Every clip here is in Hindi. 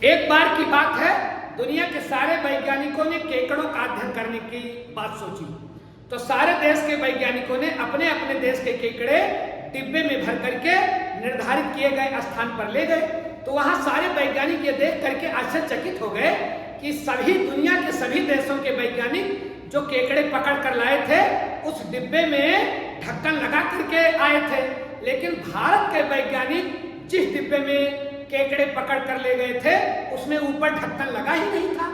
एक बार की बात है, दुनिया के सारे वैज्ञानिकों ने केकड़ों का अध्ययन करने की बात सोची। तो सारे देश के वैज्ञानिकों ने अपने अपने देश के केकड़े डिब्बे में भर करके निर्धारित किए गए स्थान पर ले गए। तो वहां सारे वैज्ञानिक ये देख करके आश्चर्यचकित हो गए कि सभी दुनिया के सभी देशों के वैज्ञानिक जो केकड़े पकड़ कर लाए थे उस डिब्बे में ढक्कन लगा करके आए थे, लेकिन भारत के वैज्ञानिक जिस डिब्बे में केकड़े पकड़ कर ले गए थे उसमें ऊपर ढक्कन लगा ही नहीं था।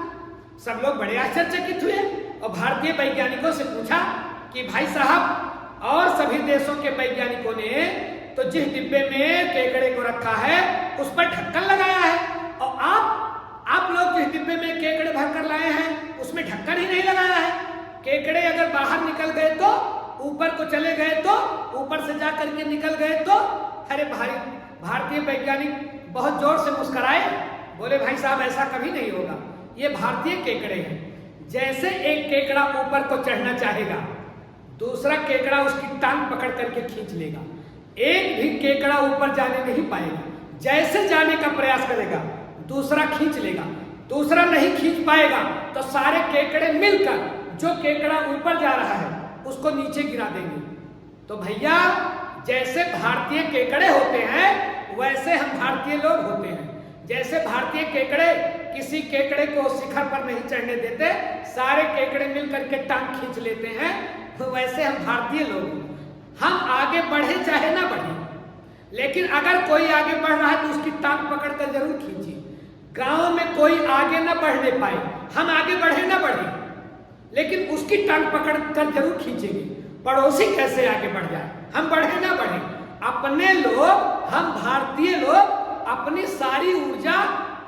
सब लोग बड़े आश्चर्यचकित हुए और भारतीय वैज्ञानिकों से पूछा कि भाई साहब और सभी देशों के वैज्ञानिकों ने तो जिस डिब्बे में केकड़े को रखा है उस पर ढक्कन लगाया है और आप लोग जिस डिब्बे में केकड़े भर कर लाए हैं उसमें ढक्कन ही नहीं लगाया है। केकड़े अगर बाहर निकल गए तो ऊपर को चले गए तो ऊपर से जा करके निकल गए तो अरे भारतीय वैज्ञानिक बहुत जोर से मुस्कुराए, बोले भाई साहब ऐसा कभी नहीं होगा, ये भारतीय केकड़े हैं। जैसे एक केकड़ा ऊपर को चढ़ना चाहेगा दूसरा केकड़ा उसकी टांग पकड़ करके खींच लेगा, एक भी केकड़ा ऊपर जाने नहीं पाएगा। जैसे जाने का प्रयास करेगा दूसरा खींच लेगा, दूसरा नहीं खींच पाएगा तो सारे केकड़े मिलकर जो केकड़ा ऊपर जा रहा है उसको नीचे गिरा देंगे। तो भैया जैसे भारतीय केकड़े होते हैं वैसे हम भारतीय लोग होते हैं। जैसे भारतीय केकड़े किसी केकड़े को शिखर पर नहीं चढ़ने देते, सारे केकड़े मिलकर के टांग खींच लेते हैं, तो वैसे हम भारतीय लोग हम आगे बढ़े चाहे ना बढ़े, लेकिन अगर कोई आगे बढ़ रहा है तो उसकी टांग पकड़कर जरूर खींचिए। गांव में कोई आगे ना बढ़ने पाए, हम आगे बढ़े ना बढ़े, लेकिन उसकी टांग पकड़ कर जरूर खींचेंगे। पड़ोसी कैसे आगे बढ़ जाए, हम बढ़े ना बढ़े, अपने लोग हम भारतीय लोग अपनी सारी ऊर्जा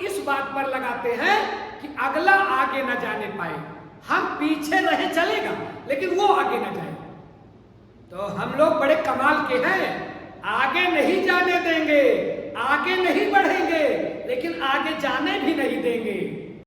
इस बात पर लगाते हैं कि अगला आगे न जाने पाए। हम पीछे रहे चलेगा लेकिन वो आगे न जाए। तो हम लोग बड़े कमाल के हैं, आगे नहीं जाने देंगे, आगे नहीं